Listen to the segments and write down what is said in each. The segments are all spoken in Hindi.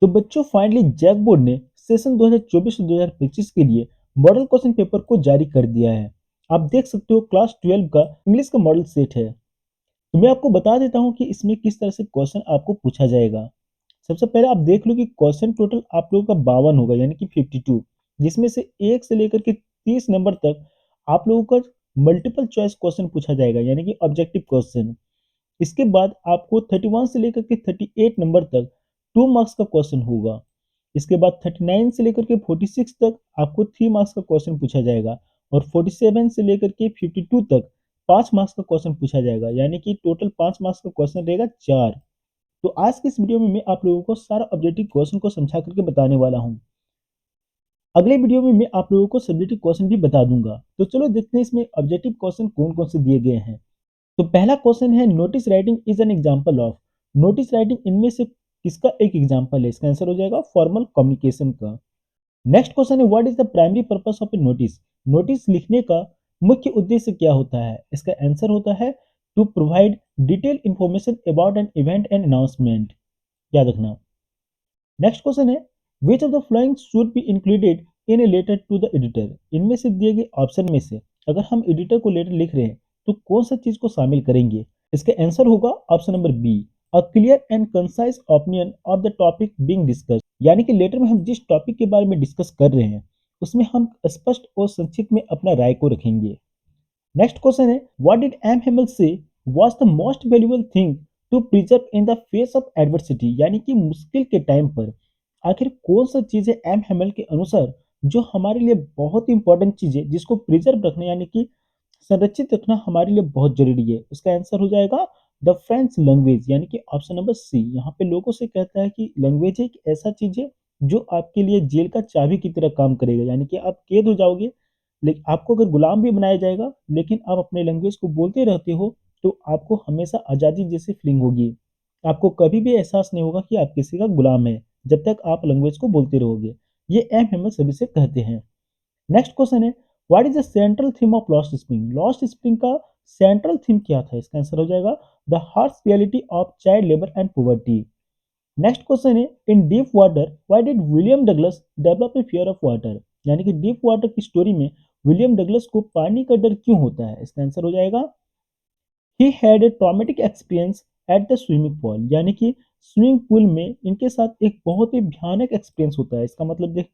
तो बच्चों फाइनली जैक बोर्ड ने सेशन 2024-2025 के लिए मॉडल क्वेश्चन पेपर को जारी कर दिया है। आप देख सकते हो क्लास 12 का इंग्लिश का मॉडल सेट है। तो मैं आपको बता देता हूँ कि इसमें किस तरह से क्वेश्चन आपको पूछा जाएगा। सबसे पहले आप देख लो कि क्वेश्चन टोटल आप लोगों का 52 होगा यानी कि 52, जिसमें से 1 से लेकर के 30 नंबर तक आप लोगों का मल्टीपल चॉइस क्वेश्चन पूछा जाएगा यानी कि ऑब्जेक्टिव क्वेश्चन। इसके बाद आपको 31 से लेकर के 38 नंबर तक 2 मार्क्स का क्वेश्चन होगा। इसके बाद 39 से लेकर के 46 तक आपको 3 मार्क्स का क्वेश्चन पूछा जाएगा और 47 से लेकर के 52 तक 5 मार्क्स का क्वेश्चन पूछा जाएगा यानी कि टोटल 5 मार्क्स का क्वेश्चन रहेगा 4। तो आज की इस वीडियो में मैं आप लोगों को सारा ऑब्जेक्टिव क्वेश्चन को समझा करके बताने वाला हूँ। अगले वीडियो में मैं आप लोगों को सब्जेक्टिव क्वेश्चन भी बता दूंगा। तो चलो देखते हैं इसमें ऑब्जेक्टिव क्वेश्चन कौन कौन से दिए गए हैं। तो पहला क्वेश्चन है notice writing is an example of. Notice writing इनमें से किसका एक एग्जांपल है? इसका आंसर हो जाएगा फॉर्मल कम्युनिकेशन का। नेक्स्ट क्वेश्चन है what is the primary purpose of A notice. Notice लिखने का मुख्य उद्देश्य क्या होता है? इसका आंसर होता है to provide detail information about an event and announcement. याद रखना। Next question is which of the following should be included in a letter to the editor. इनमें से दिए गए ऑप्शन में से अगर हम एडिटर को लेटर लिख रहे हैं तो कौन सा चीज को शामिल करेंगे? इसका आंसर होगा option number B, a clear and concise opinion of the topic being discussed. यानी कि लेटर में हम जिस टॉपिक के बारे में डिस्कस कर रहे हैं उसमें हम स्पष्ट और संक्षिप्त में अपना राय को रखेंगे। नेक्स्ट क्वेश्चन है what did M Hamel say was the most valuable thing to preserve in the face of adversity. यानी कि मुश्किल के टाइम पर आखिर कौन सा चीज है एम हेमल के अनुसार जो हमारे लिए बहुत इंपॉर्टेंट चीज है जिसको प्रिजर्व रखना यानी कि संरक्षित रखना हमारे लिए बहुत जरूरी है। उसका आंसर हो जाएगा द फ्रेंच लैंग्वेज यानी कि ऑप्शन नंबर सी। यहाँ पे लोगों से कहता है कि लैंग्वेज एक ऐसा चीज है जो आपके लिए जेल का चाबी की तरह काम करेगा यानी कि आप कैद हो जाओगे लेकिन आपको अगर गुलाम भी बनाया जाएगा लेकिन आप अपने लैंग्वेज को बोलते रहते हो तो आपको हमेशा आज़ादी जैसी फीलिंग होगी। आपको कभी भी एहसास नहीं होगा कि आप किसी का गुलाम है जब तक आप लैंग्वेज को बोलते रहोगे। ये एम हेमल सभी से कहते हैं। नेक्स्ट क्वेश्चन है what is the central theme of Lost Spring. Lost Spring का सेंट्रल थीम क्या था? इसका आंसर हो जाएगा the harsh reality of child labour and poverty. Next question है in Deep Water why did William Douglas develop a fear of water. यानी कि डीप वाटर की स्टोरी में विलियम डगलस को पानी का डर क्यों होता है? इसका आंसर हो जाएगा he had a traumatic experience at the swimming pool. यानी कि स्विमिंग पूल में इनके साथ एक बहुत ही भयानक एक्सपीरियंस होता है। इसका मतलब देख,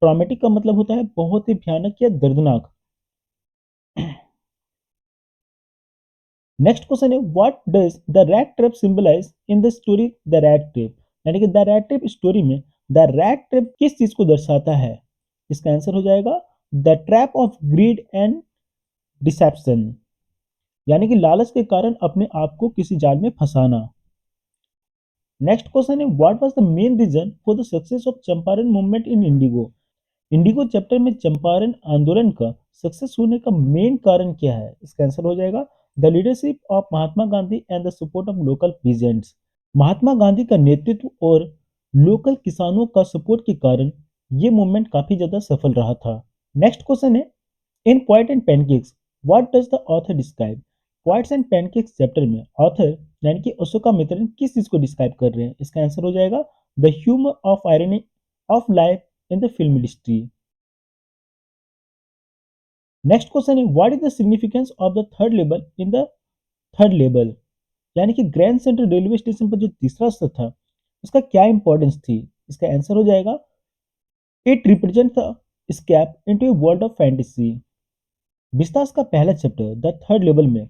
ट्रॉमेटिक का मतलब होता है बहुत ही भयानक या दर्दनाक। नेक्स्ट क्वेश्चन है what does the rat trap symbolize in the story the rat trap. यानी कि द रैट ट्रैप स्टोरी में द रैट ट्रैप किस चीज को दर्शाता है? इसका आंसर हो जाएगा the trap of greed and deception. यानी कि लालच के कारण अपने आप को किसी जाल में फंसाना। नेक्स्ट क्वेश्चन है what was the main reason for the success of Champaran movement in Indigo. Indigo chapter में चंपारण आंदोलन का सक्सेस होने का मेन कारण क्या है? इसका आंसर हो जाएगा the leadership of Mahatma Gandhi and the support of local peasants. Mahatma Gandhi का नेतृत्व और लोकल किसानों का सपोर्ट के कारण ये मूवमेंट काफी ज्यादा सफल रहा था। नेक्स्ट क्वेश्चन है in point and pancakes what does the author describe. Points and pancakes chapter में ऑथर यानी कि अशोका मित्रन किस चीज को डिस्क्राइब कर रहे हैं? इसका आंसर हो जाएगा the humour of irony of life in the film industry. Next question है what is the significance of the third level in the third level. यानी कि ग्रैंड सेंट्रल रेलवे स्टेशन पर जो तीसरा स्तर था उसका क्या इंपॉर्टेंस थी? इसका आंसर हो जाएगा it represent the escape into a world of fantasy. Vistas का पहला चैप्टर द थर्ड लेवल में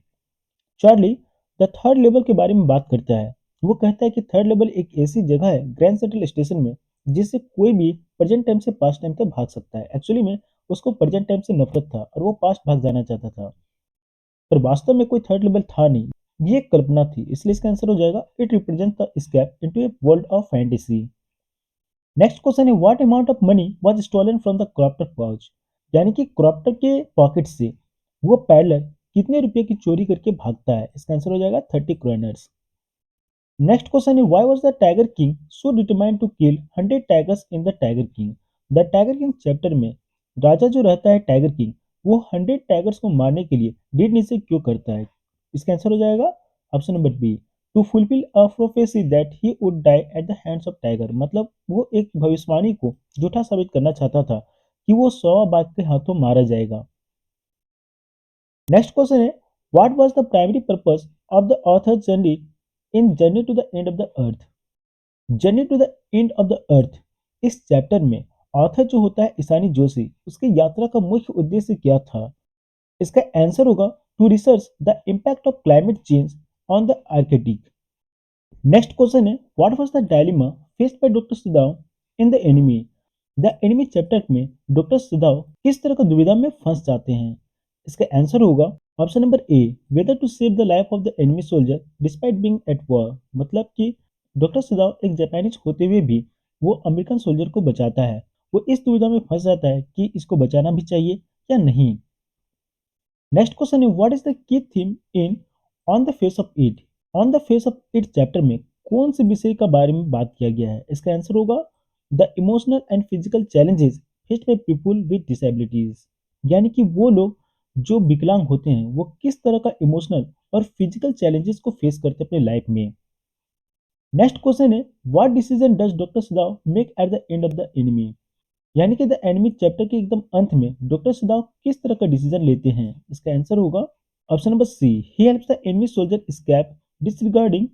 चार्ली द थर्ड लेवल के बारे में बात करता है। वो कहता है कि थर्ड लेवल एक ऐसी जगह है ग्रैंड सेंट्रल स्टेशन में जिससे कोई भी प्रेजेंट टाइम से पास्ट टाइम तक भाग सकता है। एक्चुअली में उसको प्रेजेंट टाइम से नफरत था और वो पास्ट भाग जाना चाहता था, पर वास्तव में कोई थर्ड लेवल था नहीं, ये एक कल्पना थी। इसलिए इसका आंसर हो जाएगा it represent the escape into a world of fantasy. Next question है what amount of money was stolen from the crofter pouch. यानी कि क्रॉप्टर के पॉकेट से वो पैडलर कितने रुपए की चोरी करके भागता है? इसका आंसर हो जाएगा 30 kroners. Next question is why was the tiger king so determined to kill 100 tigers in the tiger king. The tiger king chapter में राजा जो रहता है टाइगर किंग वो 100 टाइगर्स को मारने के लिए दृढ़ निश्चय क्यों करता है? इसका आंसर हो जाएगा option number B, to fulfill a prophecy that he would die at the hands of tiger, मतलब वो एक भविष्यवाणी को झूठा साबित करना चाहता था कि वो 100 बाघ के हाथों मारा जाएगा। नेक्स्ट क्वेश्चन है, what was the primary purpose of the author journey in journey to the end of the earth. Journey to the end of the earth, इस चैप्टर में ऑथर जो होता है ईशानी जोशी, उसकी यात्रा का मुख्य उद्देश्य क्या था? इसका आंसर होगा to research the impact of climate change on the Arctic. Next question है, what was the dilemma faced by doctor Sadao in the enemy. The enemy chapter में डॉक्टर सुदाव किस तरह का दुविधा में फंस जाते हैं? इसका आंसर होगा option number A, whether to save the life of the enemy soldier despite being at war, मतलब कि डॉक्टर सुदाव एक जापानीज होते हुए भी वो अमेरिकन सोल्जर को बचाता है। वो इस दुविधा में फंस जाता है कि इसको बचाना भी चाहिए या नहीं। नेक्स्ट क्वेश्चन है, what is the key theme in on the face of it. On the face of it chapter में कौन से विषय का बारे में बात किया गया है? इसका आंसर होगा the emotional and physical challenges faced by people with disabilities, यानी कि वो लोग जो विकलांग होते हैं वो किस तरह का इमोशनल और फिजिकल चैलेंजेस को फेस करते हैं अपने लाइफ में। नेक्स्ट क्वेश्चन है, what decision does doctor सदाव make at the end of the enemy, यानी कि द एनिमी चैप्टर के एकदम अंत में डॉक्टर सदाव किस तरह का डिसीजन लेते हैं? इसका आंसर होगा option number C, he helps the enemy soldier escape disregarding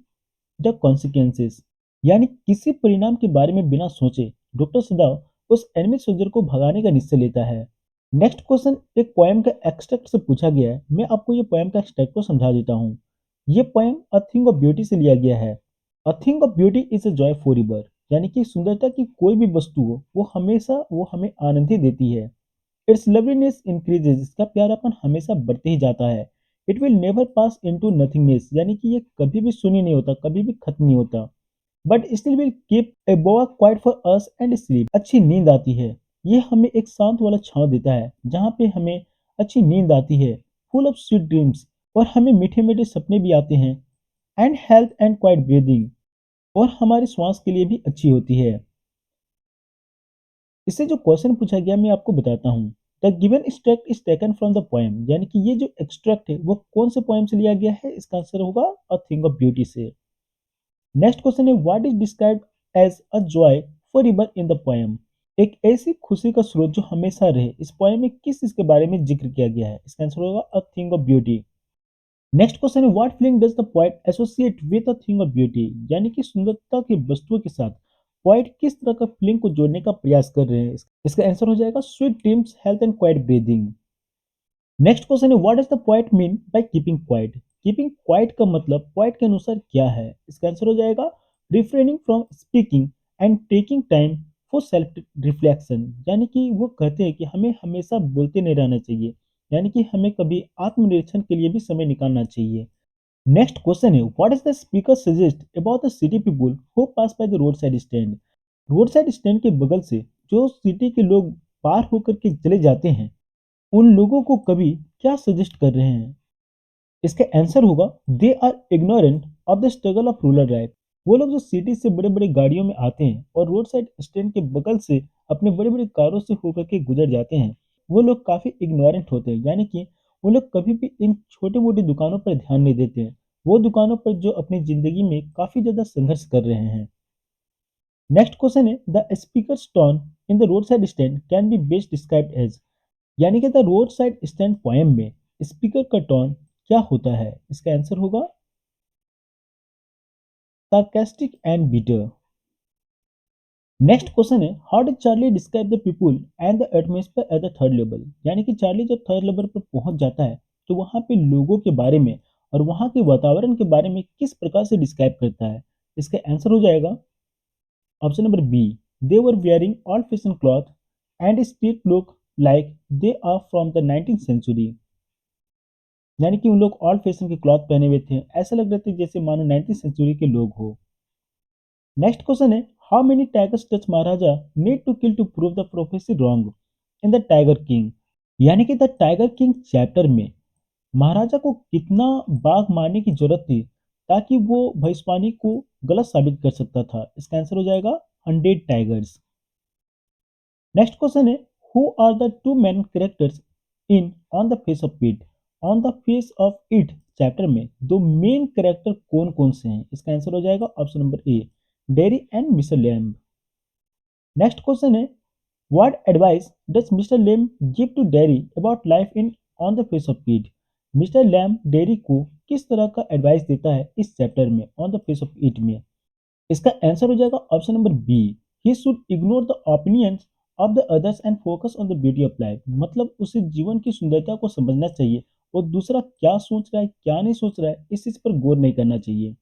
the consequences, यानी किसी परिणाम के बारे में बिना सोचे डॉक्टर सदाव उस एनिमी सोल्जर को भगाने का निश्चय लेता है। नेक्स्ट क्वेश्चन एक पोएम का एक्सट्रैक्ट से पूछा गया है। मैं आपको ये पोएम का एक्सट्रैक्ट को समझा देता हूँ। ये poem a thing of beauty से लिया गया है। अ thing of beauty is a joy for ever, यानी कि सुंदरता की कोई भी वस्तु हो वो हमें आनंद ही देती है। इट्स लवलीनेस इंक्रीजेस, इसका प्यारापन हमेशा बढ़ते ही जाता है। It will never pass into nothingness, यानी कि ये कभी भी शून्य नहीं होता, कभी भी खत्म नहीं होता। But still will keep a boa quiet for us and sleep, अच्छी नींद आती है। ये हमें एक शांत वाला छांव देता है जहाँ पे हमें अच्छी नींद आती है, फुल ऑफ स्वीट ड्रीम्स, और हमें मीठे मीठे सपने भी आते हैं। And health and quiet breathing, और हमारी श्वास के लिए भी अच्छी होती है। इससे जो क्वेश्चन पूछा गया मैं आपको बताता हूँ। The given extract is taken from the poem, यानी कि ये जो एक्सट्रैक्ट है वो कौन से पोएम से लिया गया है? इसका आंसर होगा अ थिंग ऑफ ब्यूटी से। नेक्स्ट क्वेश्चन है, what is described as a joy forever in the poem. एक ऐसी खुशी का स्रोत जो हमेशा रहे, इस पोएम में किस चीज के बारे में जिक्र किया गया है? इसका आंसर होगा a thing of beauty. Next question है, what feeling does the poet associate with a thing of beauty, यानी कि सुंदरता की वस्तुओं के साथ पोएट किस तरह का फीलिंग को जोड़ने का प्रयास कर रहे हैं? इसका आंसर हो जाएगा sweet dreams, health and quiet breathing. Next question है, what does the poet mean by keeping quiet. Keeping quiet का मतलब पोएट के अनुसार क्या है? इसका आंसर हो जाएगा refraining from speaking and taking time for self reflection, यानी कि वो कहते हैं कि हमें हमेशा बोलते नहीं रहना चाहिए, यानी कि हमें कभी आत्मनिरीक्षण के लिए भी समय निकालना चाहिए। नेक्स्ट क्वेश्चन है, what is the speaker suggest about the city people who pass by the road side stand. Road side stand के बगल से जो सिटी के लोग पार होकर के चले जाते हैं, उन लोगों को कवि क्या सजेस्ट कर रहे हैं? इसका आंसर होगा they are ignorant of the struggle of rural life. वो लोग जो सिटी से बड़े बड़े गाड़ियों में आते हैं और रोड साइड स्टैंड के बगल से अपने बड़े बड़े कारों से होकर के गुजर जाते हैं, वो लोग काफी इग्नोरेंट होते हैं, यानी कि वो लोग कभी भी इन छोटी मोटी दुकानों पर ध्यान नहीं देते हैं, वो दुकानों पर जो अपनी जिंदगी में काफी ज्यादा संघर्ष कर रहे हैं। नेक्स्ट क्वेश्चन है, the speaker tone in the road side stand can be best described as, यानी कि the road side stand poem में स्पीकर का टोन क्या होता है? इसका आंसर होगा sarcastic and bitter। Next question है, how did Charlie describe the people and the atmosphere at the third level, यानी कि चार्ली जब थर्ड लेवल पर पहुंच जाता है तो वहां पे लोगों के बारे में और वहां के वातावरण के बारे में किस प्रकार से डिस्क्राइब करता है? इसका आंसर हो जाएगा option number B, they were wearing old fashion cloth and street look like they are from the 19th century, यानी कि उन लोग ओल्ड फैशन के क्लॉथ पहने हुए थे, ऐसा लग रहे थे जैसे मानो 19th सेंचुरी के लोग हो। नेक्स्ट क्वेश्चन है, how many tigers does Maharaja need to kill to prove the prophecy wrong in the tiger king, यानी कि द टाइगर किंग चैप्टर में महाराजा को कितना बाघ मारने की जरूरत थी ताकि वो भविष्यवाणी को गलत साबित कर सकता था? इसका आंसर हो जाएगा 100 टाइगर्स। नेक्स्ट क्वेश्चन है, who are the two main characters in on the face of it. On the face of it chapter में दो मेन कैरेक्टर कौन कौन से हैं? इसका आंसर हो जाएगा option number A, Derry and Mister Lamb. Next question है, what advice does Mister Lamb give to Derry about life in on the face of it? Mister Lamb Derry को किस तरह का एडवाइस देता है इस चैप्टर में on the face of it में? इसका आंसर हो जाएगा option number B, he should ignore the opinions of the others and focus on the beauty of life. मतलब उसे जीवन की सुंदरता को समझना चाहिए और दूसरा क्या सोच रहा है क्या नहीं सोच रहा है इस चीज पर गौर नहीं करना चाहिए।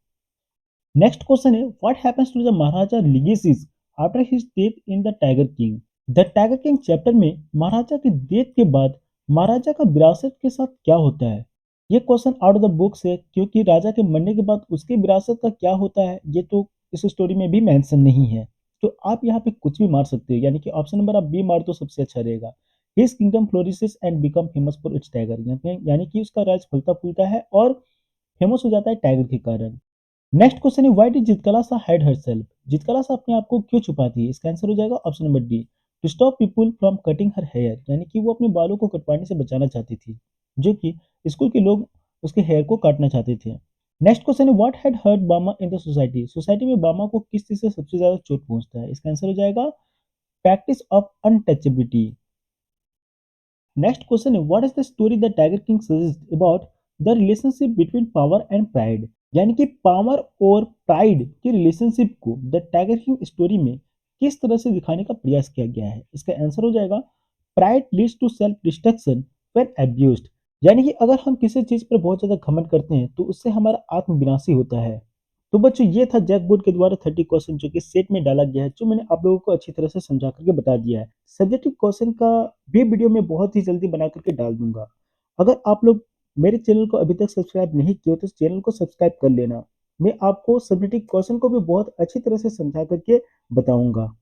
नेक्स्ट क्वेश्चन है, what happens to the Maharaja legacies after his death in the tiger king? The tiger king chapter में महाराजा की डेथ के बाद महाराजा का विरासत के साथ क्या होता है? ये question out of the books है क्योंकि राजा के मरने के बाद उसकी विरासत का क्या होता है ये तो इस स्टोरी में भी मेंशन नहीं है। तो आप यहाँ पे कुछ भी मार सकते हो, यानी कि ऑप्शन नंबर आप बी मार तो सबसे अच्छा रहेगा। His kingdom flourishes and become famous for its tiger, यानी कि उसका राज फलता फूलता है और फेमस हो जाता है टाइगर के कारण। Next question is, why did चित्रकला हाइड हरसेल्फ? चित्रकला अपने आप को क्यों छुपाती है? इसका आंसर हो जाएगा option number D, to stop people from cutting her hair, यानी कि वो अपने बालों को कटवाने से बचाना चाहती थी, जो कि स्कूल के लोग उसके हेयर को काटना चाहते थे। नेक्स्ट क्वेश्चन है, व्हाट हैड हर्ट बामा इन द सोसाइटी? सोसाइटी में बामा को किस चीज से सबसे ज्यादा चोट पहुंचता है? इसका आंसर हो जाएगा practice of untouchability. Next question है, what is the story the tiger king suggest about the relationship between power and pride? यानी कि पावर और प्राइड की रिलेशनशिप को द टाइगर किंग स्टोरी में किस तरह से दिखाने का प्रयास किया गया है? इसका आंसर हो जाएगा pride leads to self destruction when abused. यानी कि अगर हम किसी चीज पर बहुत ज्यादा घमंड करते हैं तो उससे हमारा आत्मविनाशी होता है। तो बच्चों ये था जैक बोर्ड के द्वारा 30 क्वेश्चन जो कि सेट में डाला गया है, जो मैंने आप लोगों को अच्छी तरह से समझा करके बता दिया है। सब्जेक्टिव क्वेश्चन का भी वीडियो मैं बहुत ही जल्दी बना करके डाल दूंगा। अगर आप लोग मेरे चैनल को अभी तक सब्सक्राइब नहीं किए हो तो चैनल को सब्सक्राइब कर लेना। मैं आपको सब्जेक्टिव क्वेश्चन को भी बहुत अच्छी तरह से समझा करके बताऊंगा।